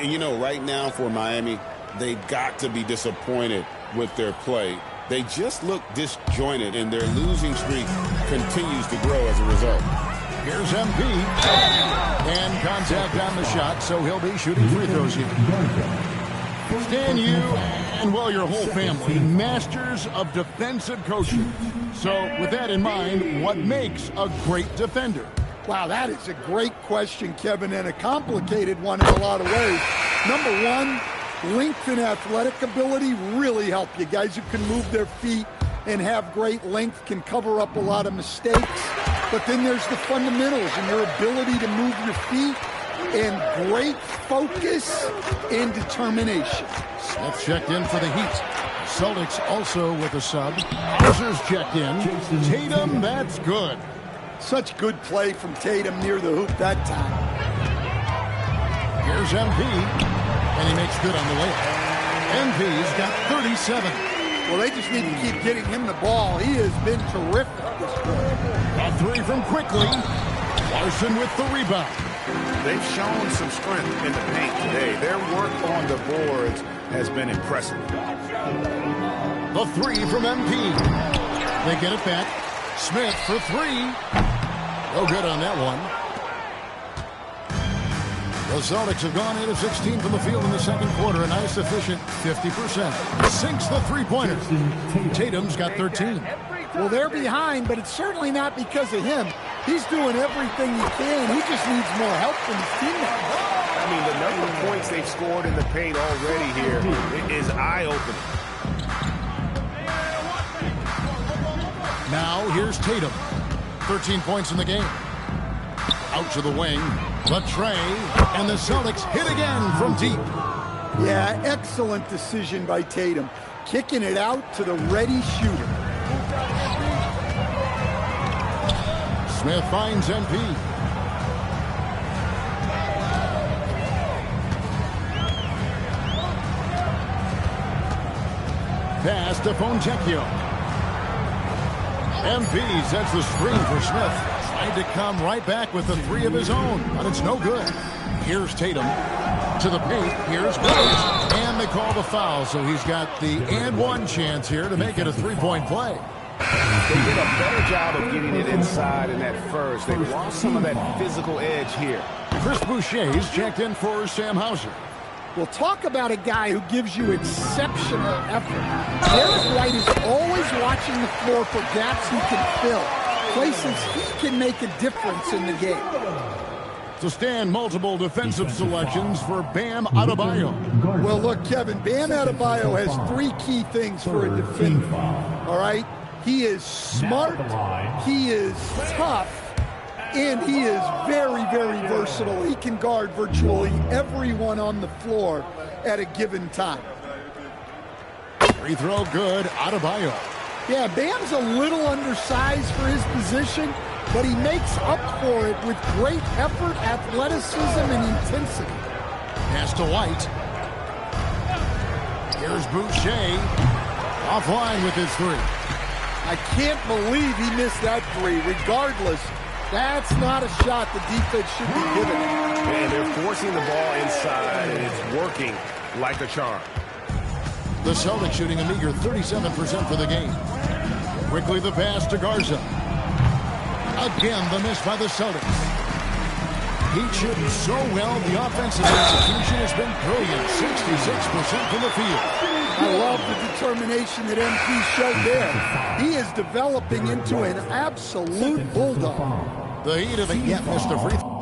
And, you know, right now for Miami, they've got to be disappointed with their play. They just look disjointed, and their losing streak continues to grow as a result. Here's MP. And contact on the shot, so he'll be shooting free throws here. Stan, you and, well, your whole family, masters of defensive coaching. So with that in mind, what makes a great defender? Wow, that is a great question, Kevin, and a complicated one in a lot of ways. Number one, length and athletic ability really help you. Guys who can move their feet and have great length can cover up a lot of mistakes. But then there's the fundamentals and your ability to move your feet and great focus and determination. Smith checked in for the Heat. Celtics also with a sub. Hauser's checked in. Tatum, that's good. Such good play from Tatum near the hoop that time. Here's MP, and he makes good on the layup. MP's got 37. Well, they just need to keep getting him the ball. He has been terrific this quarter. A three from Quickly. Larson with the rebound. They've shown some strength in the paint today. Their work on the boards has been impressive. The three from MP. They get it back. Smith for three. No good on that one. The Celtics have gone 8 of 16 from the field in the second quarter. A nice, efficient 50%. Sinks the three-pointer. Tatum's got 13. Well, they're behind, but it's certainly not because of him. He's doing everything he can. He just needs more help from his teammates. I mean, the number of points they've scored in the paint already here is eye-opening. Now, here's Tatum. 13 points in the game. Out to the wing. The tray. And the Celtics hit again from deep. Yeah, excellent decision by Tatum. Kicking it out to the ready shooter. Smith finds MP. Pass to Fontecchio. MP sets the screen for Smith. Tried to come right back with the three of his own, but it's no good. Here's Tatum to the paint. Here's Williams. And they call the foul, so he's got the and one chance here to make it a three-point play. They did a better job of getting it inside in that first. They lost some of that physical edge here. Chris Boucher's checked in for Sam Hauser. Well, talk about a guy who gives you exceptional effort. Derek White is always watching the floor for gaps he can fill, places he can make a difference in the game. To stand multiple defensive selections for Bam Adebayo. Well, look, Kevin, Bam Adebayo has three key things for a defender, all right? He is smart, he is tough, and he is very, very versatile. He can guard virtually everyone on the floor at a given time. Free throw good, Adebayo. Yeah, Bam's a little undersized for his position, but he makes up for it with great effort, athleticism, and intensity. Pass to White. Here's Boucher. Offline with his three. I can't believe he missed that three. Regardless, that's not a shot the defense should be giving him. And they're forcing the ball inside, and it's working like a charm. The Celtics shooting a meager 37% for the game. Quickly the pass to Garza. Again, the miss by the Celtics. Heat shooting so well, the offensive execution has been brilliant. 66% from the field. I love the determination that MP showed there. He is developing into an absolute bulldog. The Heat have yet missed a free throw.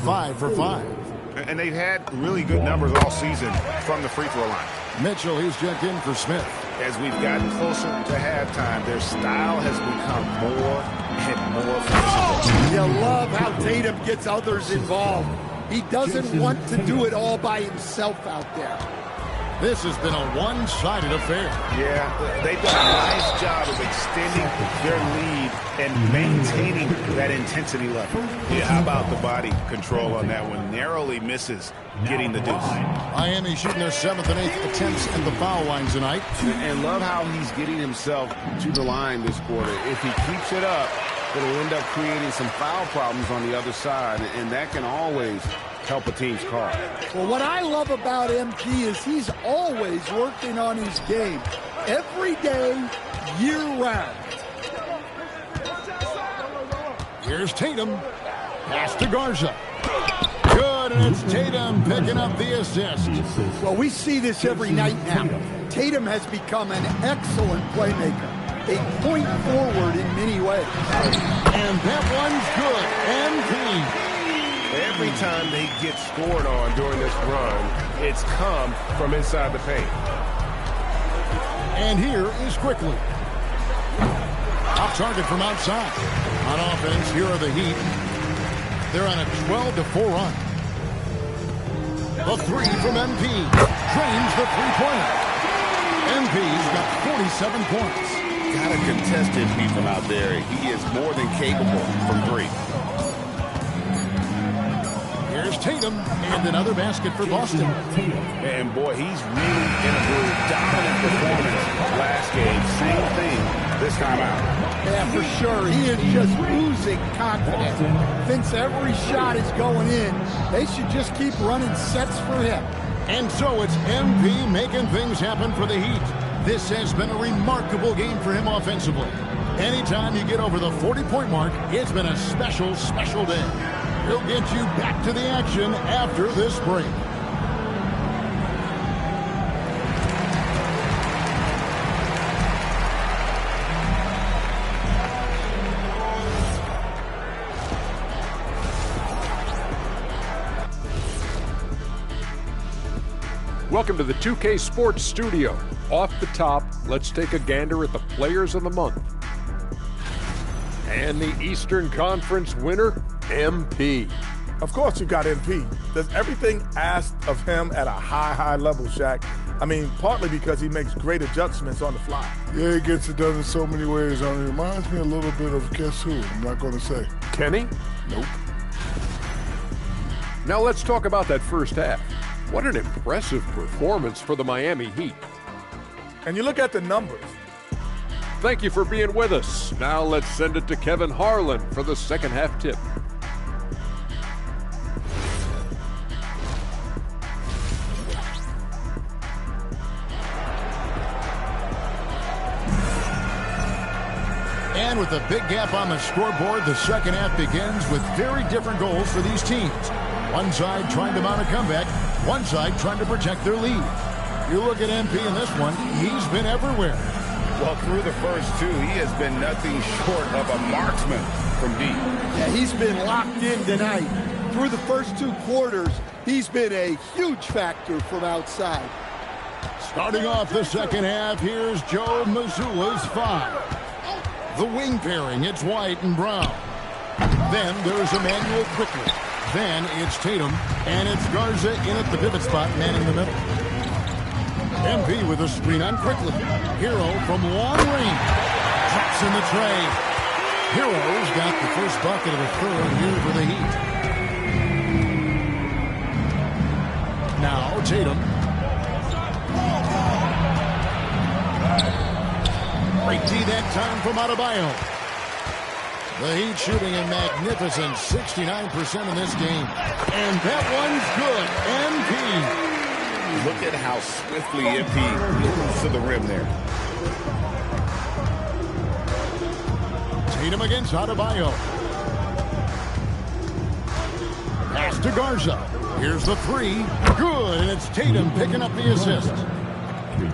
Five for five. And they've had really good numbers all season from the free throw line. Mitchell, he's checked in for Smith. As we've gotten closer to halftime, their style has become more and more physical. You love how Tatum gets others involved. He doesn't want to do it all by himself out there. This has been a one-sided affair. Yeah, they've done a nice job of extending their lead and maintaining that intensity level. Yeah, how about the body control on that one? Narrowly misses getting the deuce. Miami shooting their 7th and 8th attempts at the foul line tonight. And love how he's getting himself to the line this quarter. If he keeps it up, it'll end up creating some foul problems on the other side, and that can always help a team's cause. Well, what I love about MP is he's always working on his game. Every day, year-round. Here's Tatum. Pass to Garza. Good, and it's Tatum picking up the assist. Well, we see this every night now. Tatum has become an excellent playmaker. A point forward in many ways. And that one's good. MP. Every time they get scored on during this run, it's come from inside the paint. And here is Quickly. Off target from outside. On offense, here are the Heat. They're on a 12-4 run. The three from MP. Drains the three-pointer. MP's got 47 points. Got to contest MP from out there. He is more than capable from three. Here's Tatum, and another basket for Boston. And boy, he's really in a groove. Dominant performance last game. Same thing this time out. Yeah, for sure. He is just oozing confidence. Thinks every shot is going in. They should just keep running sets for him. And so it's MP making things happen for the Heat. This has been a remarkable game for him offensively. Anytime you get over the 40-point mark, it's been a special, special day. He'll get you back to the action after this break. Welcome to the 2K Sports Studio. Off the top, let's take a gander at the Players of the Month. And the Eastern Conference winner, MP. Of course you got MP. Does everything asked of him at a high level, Shaq. I mean, partly because he makes great adjustments on the fly. Yeah, he gets it done in so many ways. It reminds me a little bit of guess who? I'm not going to say. Kenny? Nope. Now let's talk about that first half. What an impressive performance for the Miami Heat. And you look at the numbers. Thank you for being with us. Now let's send it to Kevin Harlan for the second half tip. And with a big gap on the scoreboard, the second half begins with very different goals for these teams. One side trying to mount a comeback, one side trying to protect their lead. You look at MP in this one, he's been everywhere. Well, through the first two, he has been nothing short of a marksman from deep. Yeah, he's been locked in tonight. Through the first two quarters, he's been a huge factor from outside. Starting off the second half, here's Joe Mazzulla's five. The wing pairing, it's White and Brown. Then there's Emmanuel Quickly. Then it's Tatum, and it's Garza in at the pivot spot, manning the middle. MP with a screen on Quickly. Hero from long range. Drops in the tray. Hero's got the first bucket of the third here for the Heat. Now Tatum. Great D that time from Adebayo. The Heat shooting a magnificent 69% in this game. And that one's good. MP. Look at how swiftly MP moves to the rim there. Tatum against Adebayo. Pass to Garza. Here's the three. Good, and it's Tatum picking up the assist.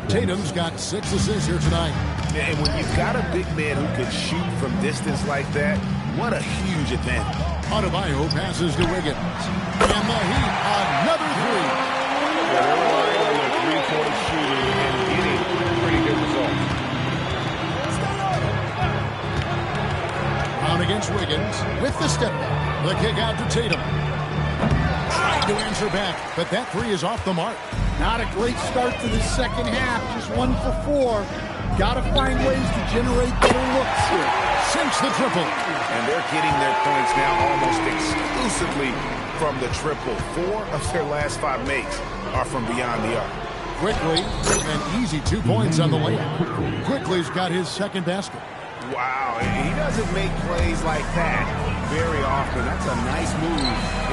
Tatum's got 6 assists here tonight. And when you've got a big man who can shoot from distance like that, what a huge advantage. Adebayo passes to Wiggins. And the Heat, another three. Yeah, they're relying on their three-point shooting and getting pretty good results. Brown against Wiggins with the step back. The kick out to Tatum. Trying to answer back, but that three is off the mark. Not a great start to the second half. Just 1 for 4. Got to find ways to generate better looks here. Sinks the triple. And they're getting their points now almost exclusively from the triple. 4 of their last 5 makes are from beyond the arc. Quickly, an easy 2 points on the layup. Quickly's got his second basket. Wow, he doesn't make plays like that very often. That's a nice move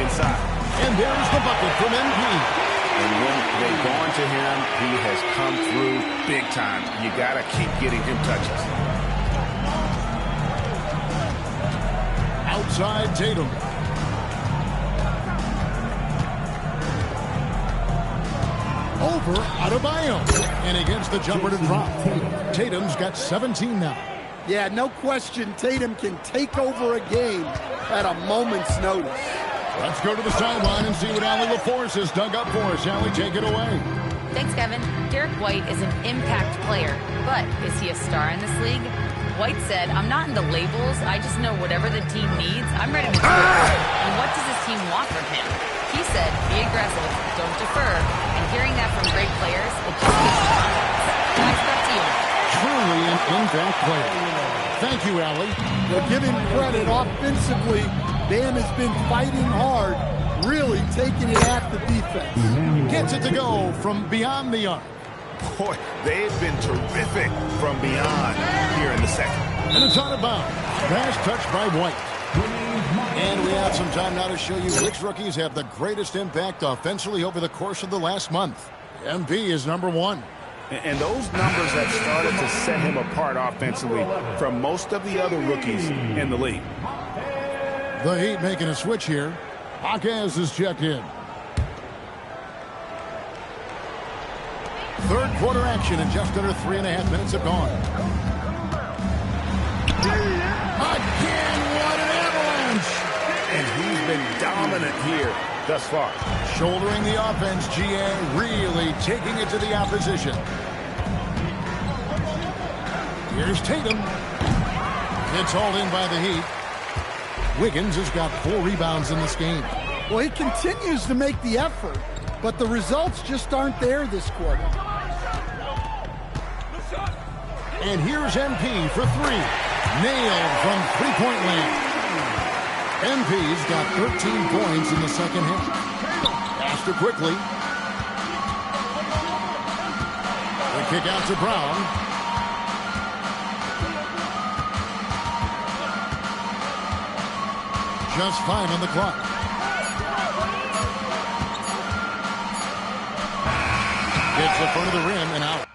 inside. And there's the bucket from MP. And when they've gone to him, he has come through big time. You got to keep getting him touches. Outside Tatum. Over Adebayo. And he gets the jumper to drop. Tatum's got 17 now. Yeah, no question Tatum can take over a game at a moment's notice. Let's go to the sideline and see what Allie LaForce has dug up for us. Allie, take it away. Thanks, Kevin. Derek White is an impact player, but is he a star in this league? White said, "I'm not into labels. I just know whatever the team needs, I'm ready to do it. And what does this team want from him?" He said, "Be aggressive, don't defer." And hearing that from great players, it just gives you confidence. Guys, back to you. Truly an impact player. Thank you, Allie. Well, give him credit offensively. Bam has been fighting hard, really taking it at the defense. Gets it to go from beyond the arc. Boy, they've been terrific from beyond here in the second. And it's out of bounds. Pass touched by White. And we have some time now to show you which rookies have the greatest impact offensively over the course of the last month. MP is number 1. And those numbers have started to set him apart offensively from most of the other rookies in the league. The Heat making a switch here. Hawkins is checked in. Third quarter action and just under 3.5 minutes have gone. Again, what an avalanche! And he's been dominant here thus far. Shouldering the offense, GA really taking it to the opposition. Here's Tatum. It's hauled in by the Heat. Wiggins has got 4 rebounds in this game. Well, he continues to make the effort, but the results just aren't there this quarter. And here's MP for 3. Nailed from three-point land. MP's got 13 points in the second half. Passed it quickly. The kick out to Brown. Just 5 on the clock. Gets the front of the rim and out.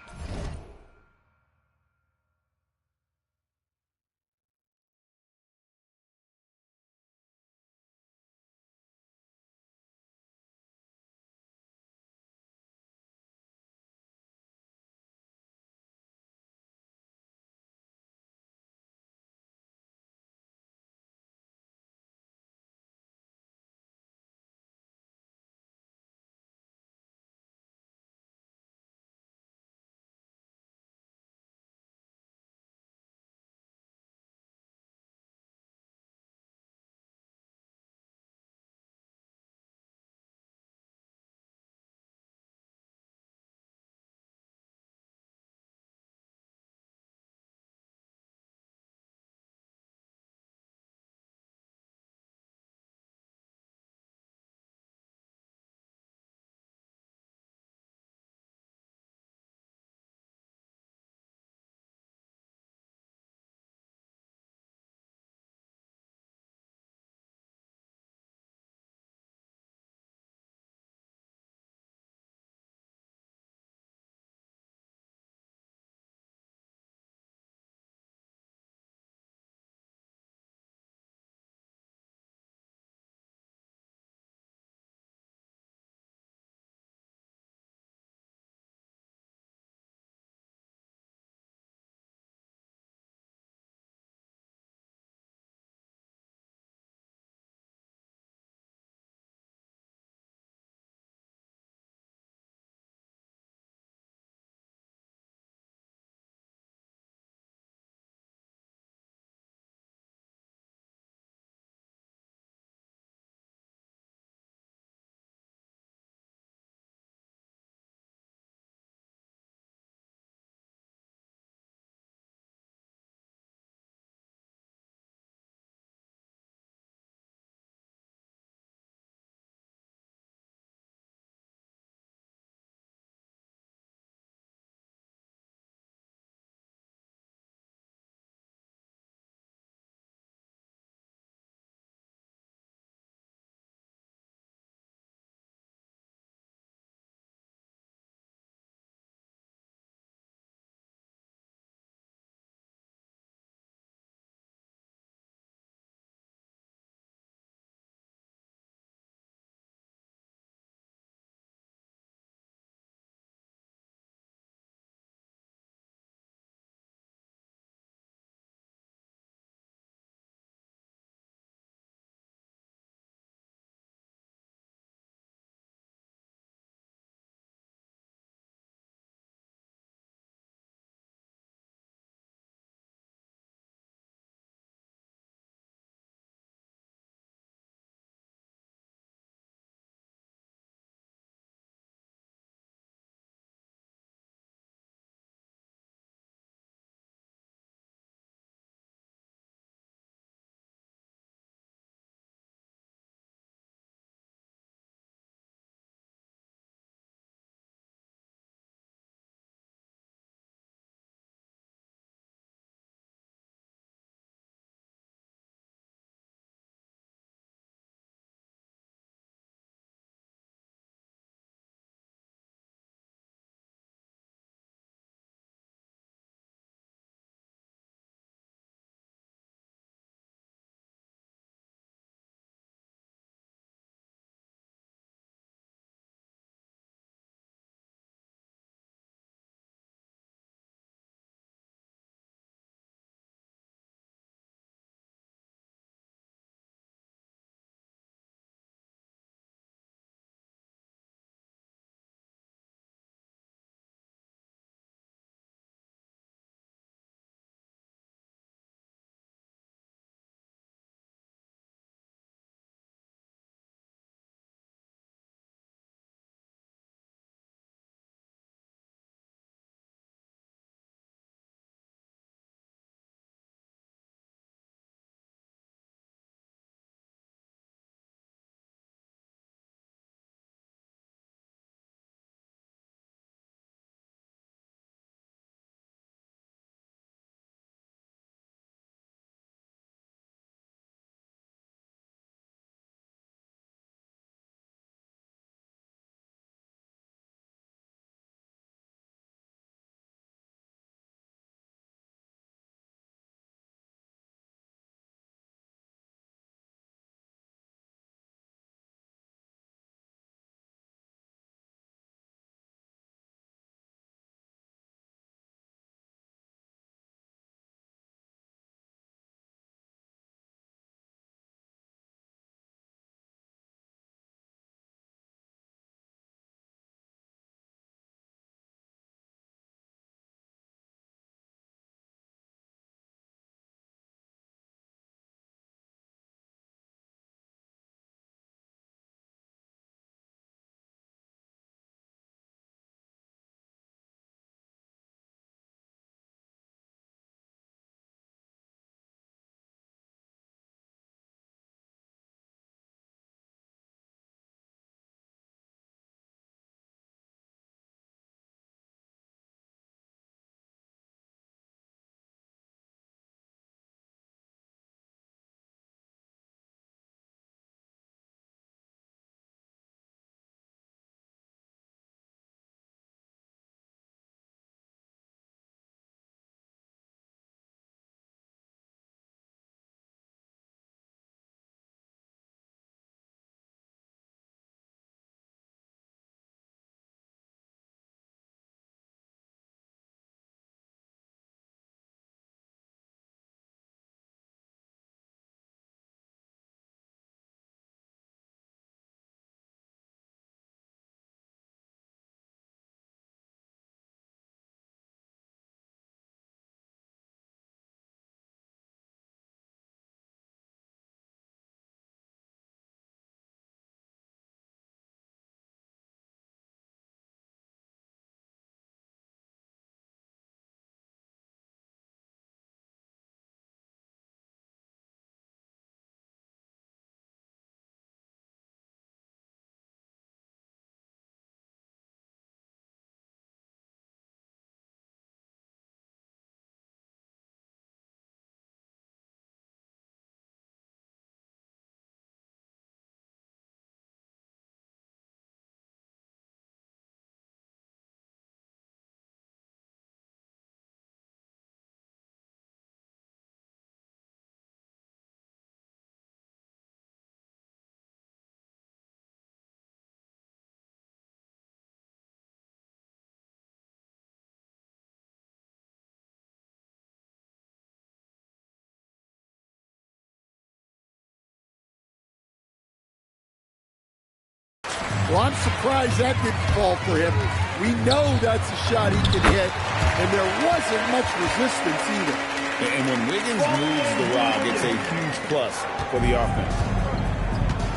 Well, I'm surprised that didn't fall for him. We know that's a shot he can hit, and there wasn't much resistance either. And when Wiggins moves the rock, it's a huge plus for the offense.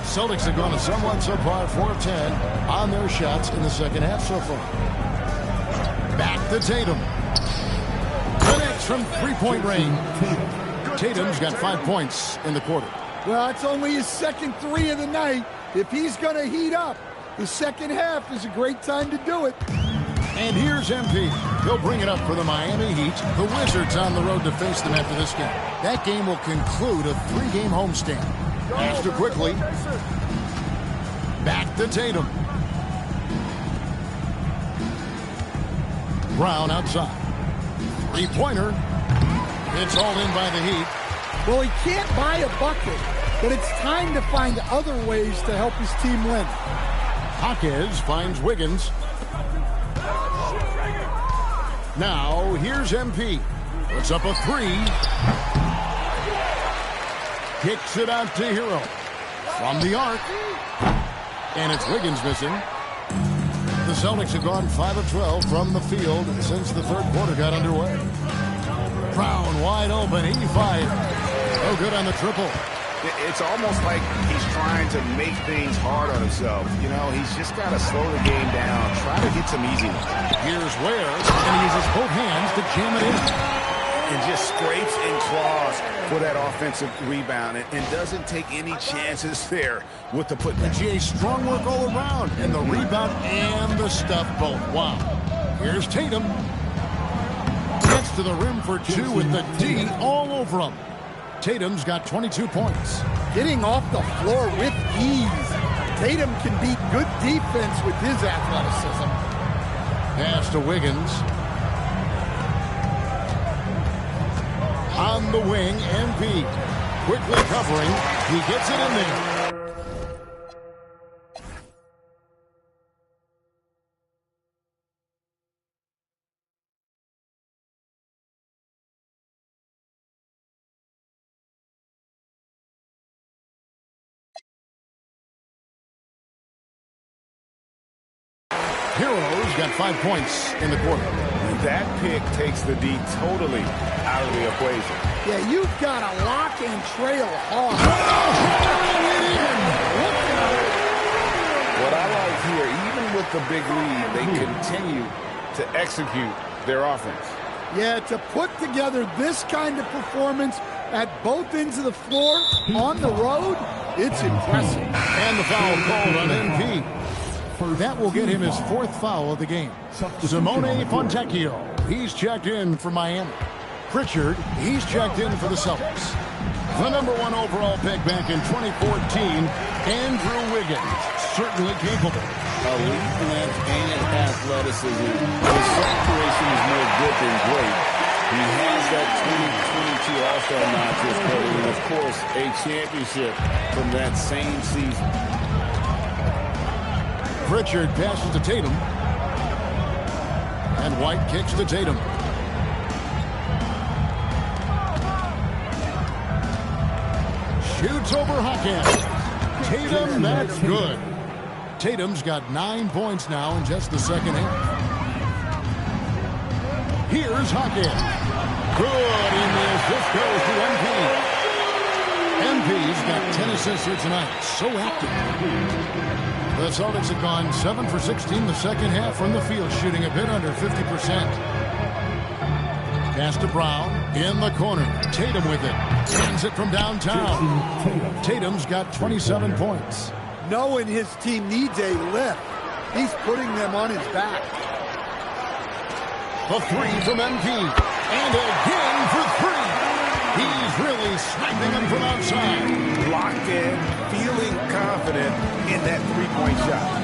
Celtics have gone a somewhat subpar 4 of 10 on their shots in the second half so far. Back to Tatum. Connects from three-point range. Tatum's got 5 points in the quarter. Well, it's only his second 3 of the night. If he's going to heat up, the second half is a great time to do it. And here's MP. He'll bring it up for the Miami Heat. The Wizards on the road to face them after this game. That game will conclude a 3-game homestand. Pass to quickly. Back to Tatum. Brown outside. Three-pointer. It's all in by the Heat. Well, he can't buy a bucket, but it's time to find other ways to help his team win. Hawkins finds Wiggins. Now, here's MP. Puts up a 3. Kicks it out to Hero. From the arc. And it's Wiggins missing. The Celtics have gone 5 of 12 from the field since the third quarter got underway. Brown wide open, 85. No good on the triple. It's almost like he's trying to make things hard on himself. You know, he's just got to slow the game down, try to get some easy ones. Here's Ware, and he uses both hands to jam it in. And just scrapes and claws for that offensive rebound and doesn't take any chances there with the putback. GA, strong work all around, and the rebound and the stuff both. Wow. Here's Tatum. Gets to the rim for 2 with the D all over him. Tatum's got 22 points. Getting off the floor with ease. Tatum can beat good defense with his athleticism. Pass to Wiggins. On the wing, MP. Quickly covering. He gets it in there. Hero's got 5 points in the quarter. That pick takes the D totally out of the equation. Yeah, you've got to lock and trail hard. What I like here, even with the big lead, they continue to execute their offense. Yeah, to put together this kind of performance at both ends of the floor on the road, it's impressive. And the foul called on MP. That will get him his 4th foul of the game. Simone Fontecchio, he's checked in for Miami. Pritchard, he's checked in for the Celtics. The number 1 overall pick back in 2014, Andrew Wiggins, certainly capable. Elite length and athleticism. His separation is more good than great. He has that 2022 All-Star nod to his credit, and of course, a championship from that same season. Pritchard passes to Tatum. And White kicks to Tatum. Shoots over Hawkins. Tatum, that's good. Tatum's got 9 points now in just the second half. Here's Hawkins. Good, and the assist goes to MP. MP's got 10 assists here tonight. So active. The Celtics have gone 7 for 16 the second half from the field, shooting a bit under 50%. Pass to Brown in the corner. Tatum with it. Sends it from downtown. Tatum's got 27 points. Knowing his team needs a lift, he's putting them on his back. A 3 from MP. And again for 3. He's really sniping them from outside. Locked in, feeling confident in that 3-point shot.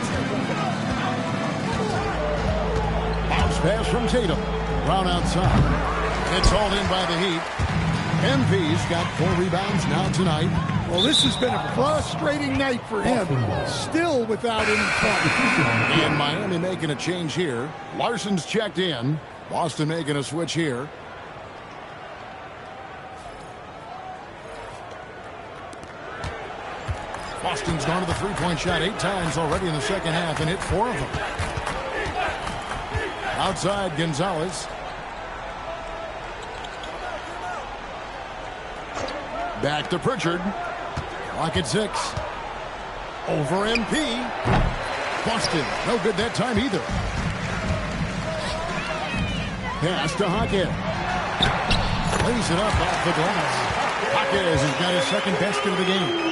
Bounce pass from Tatum. Brown outside. It's all in by the Heat. MP's got 4 rebounds now tonight. Well, this has been a frustrating night for him. Still without any points. And Miami making a change here. Larson's checked in. Boston making a switch here. Boston's gone to the three-point shot 8 times already in the second half and hit 4 of them. Outside, Gonzalez. Back to Pritchard. Clock at 6. Over MP. Boston, no good that time either. Pass to Hawkins. Lays it up off the glass. Hawkins has got his second basket of the game.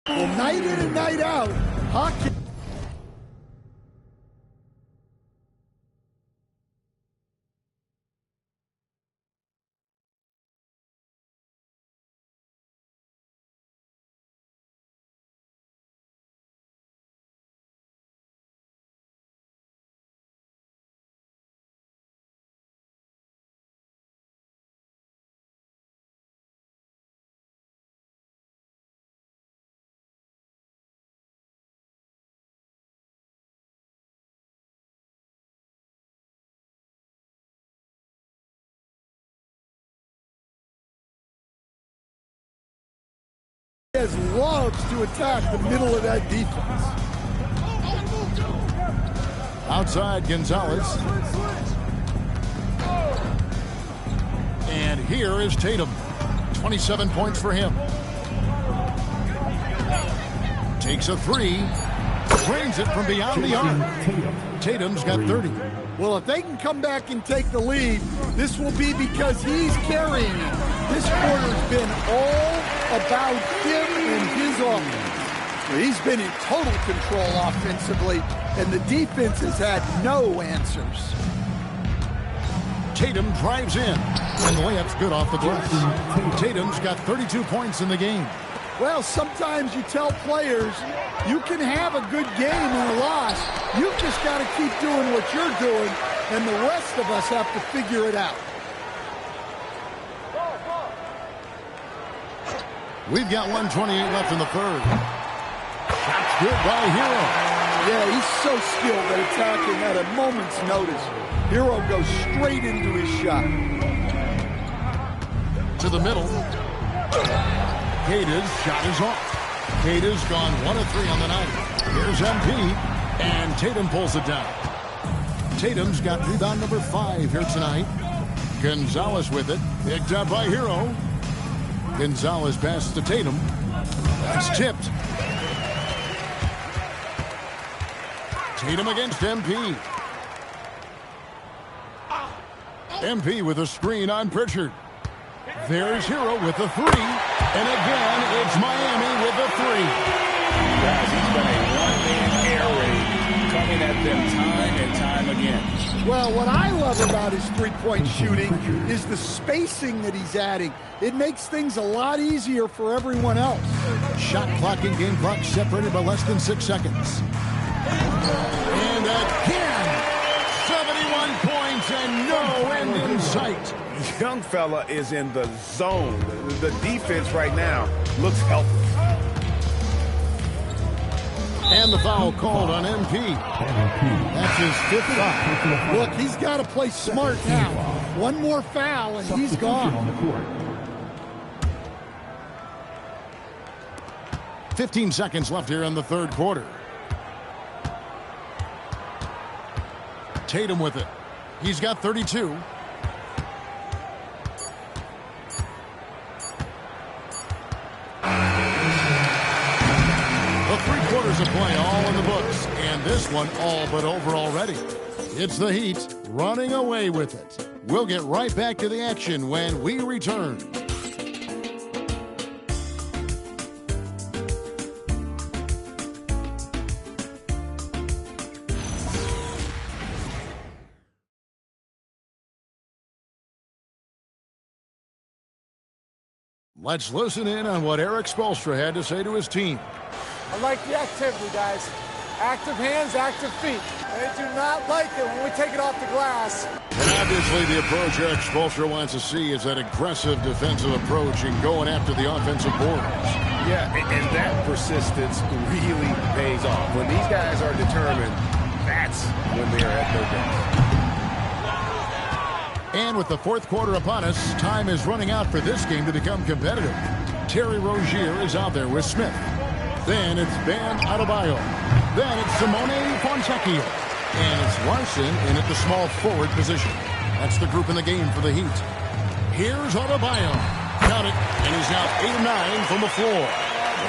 Well, night in and night out, Hawkins. Loves to attack the middle of that defense. Outside, Gonzalez. And here is Tatum. 27 points for him. Takes a 3. Drains it from beyond the arc. Tatum's got 30. Well, if they can come back and take the lead, this will be because he's carrying it. This quarter's been all about him and his offense. He's been in total control offensively, and the defense has had no answers. Tatum drives in, and the layup's good off the glass. Tatum's got 32 points in the game. Well, sometimes you tell players you can have a good game and a loss. You've just got to keep doing what you're doing, and the rest of us have to figure it out. We've got 1:28 left in the third. Shot's good by Hero. Yeah, he's so skilled at attacking at a moment's notice. Hero goes straight into his shot. To the middle. Kata's shot is off. Kata's gone 1 of 3 on the night. Here's MP, and Tatum pulls it down. Tatum's got rebound number 5 here tonight. Gonzalez with it, picked up by Hero. Gonzalez passes to Tatum. That's tipped. Tatum against MP. MP with a screen on Pritchard. There's Hero with the 3. And again, it's Miami with the 3. Guys, he's been a one-man air raid coming at them time and time again. Well, what I love about his three-point shooting is the spacing that he's adding. It makes things a lot easier for everyone else. Shot clock and game clock separated by less than 6 seconds. And again, 71 points and no end in sight. Young fella is in the zone. The defense right now looks healthy. And the foul called on MP. That's his 5th foul. Look, he's got to play smart now. One more foul and he's gone. 15 seconds left here in the third quarter. Tatum with it. He's got 32. Quarters of play all in the books, and this one all but over already. It's the Heat running away with it. We'll get right back to the action when we return. Let's listen in on what Eric Spoelstra had to say to his team. I like the activity, guys. Active hands, active feet. They do not like it when we take it off the glass. And obviously the approach Eric Spoelstra wants to see is that aggressive defensive approach and going after the offensive boards. Yeah, and that persistence really pays off. When these guys are determined, that's when they're at their best. And with the fourth quarter upon us, time is running out for this game to become competitive. Terry Rozier is out there with Smith. Then it's Bam Adebayo. Then it's Simone Fontecchio. And it's Larson in at the small forward position. That's the group in the game for the Heat. Here's Adebayo. Got it. And he's now 8 of 9 from the floor.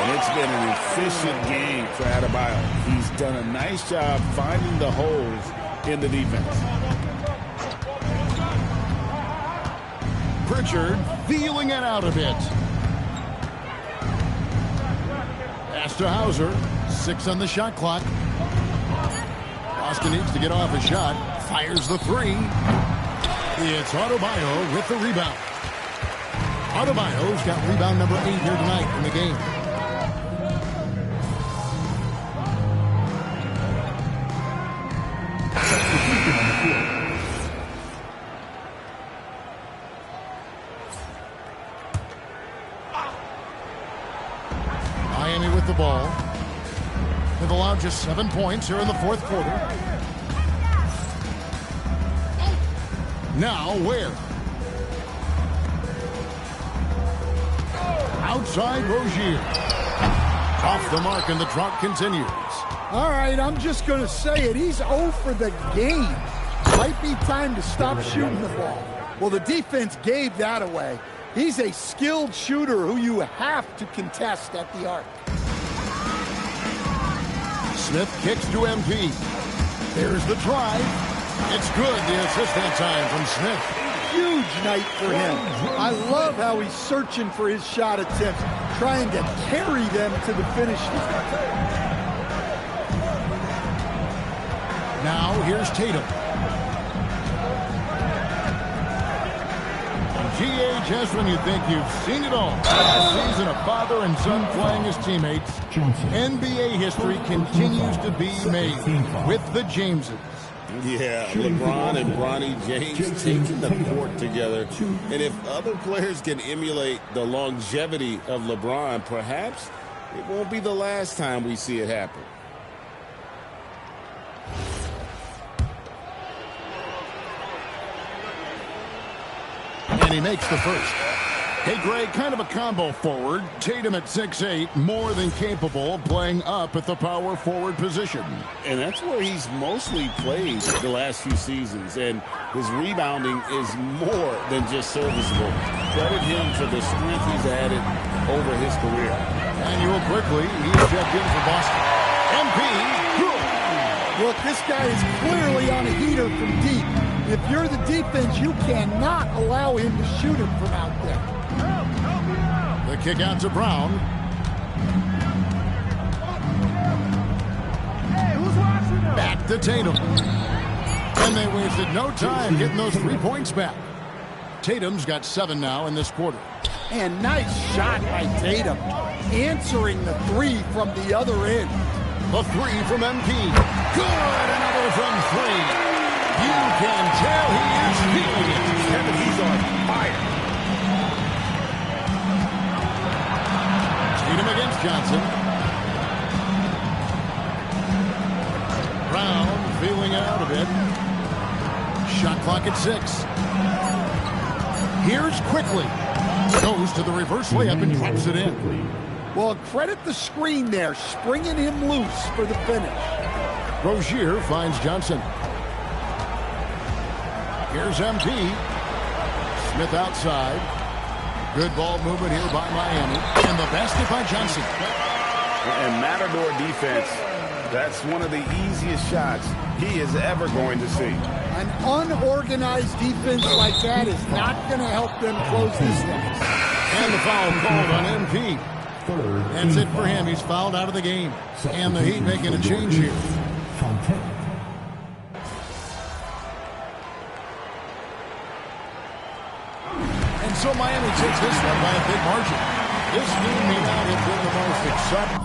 And it's been an efficient game for Adebayo. He's done a nice job finding the holes in the defense. Pritchard feeling it out a bit. Pass to Hauser. 6 on the shot clock. Boston needs to get off a shot. Fires the 3. It's Adebayo with the rebound. Adebayo's got rebound number 8 here tonight in the game. Miami with the ball. They've allowed just 7 points here in the fourth quarter. Now where? Outside Rozier. Off the mark and the drought continues. All right, I'm just going to say it. He's 0 for the game. Might be time to stop shooting the ball. Well, the defense gave that away. He's a skilled shooter who you have to contest at the arc. Smith kicks to MP. There's the drive. It's good. The assist that time from Smith. Huge night for him. I love how he's searching for his shot attempts, trying to carry them to the finish line. Now here's Tatum. G.A. when you think you've seen it all. A season of father and son playing as teammates. NBA history continues to be made with the Jameses. Yeah, LeBron and Bronny James taking the court together. And if other players can emulate the longevity of LeBron, perhaps it won't be the last time we see it happen. And he makes the first. Hey, Greg, kind of a combo forward. Tatum at 6'8", more than capable of playing up at the power forward position. And that's where he's mostly played the last few seasons. And his rebounding is more than just serviceable. Credit him for the strength he's added over his career. And real quickly, he's checked in for Boston. MP, good. Look, this guy is clearly on a heater from deep. If you're the defense, you cannot allow him to shoot him from out there. The kick out to Brown. Hey, who's watching Back to Tatum. And they wasted no time getting those 3 points back. Tatum's got 7 now in this quarter. And nice shot by Tatum, answering the 3 from the other end. The 3 from MP. Good, another from 3. You can tell he is feeling it. Kevin, he's on fire. Tatum against Johnson. Brown feeling out a bit. Shot clock at 6. Here's Quickly. Goes to the reverse layup and drops it in. Well, credit the screen there, springing him loose for the finish. Rozier finds Johnson. Here's MP. Smith outside. Good ball movement here by Miami. And the basket by Johnson. And Matador defense, that's one of the easiest shots he is ever going to see. An unorganized defense like that is not going to help them close this thing. And the foul called on MP. That's it for him. He's fouled out of the game. And the Heat making a change here. And so Miami takes this one by a big margin. This game may not have been the most exciting.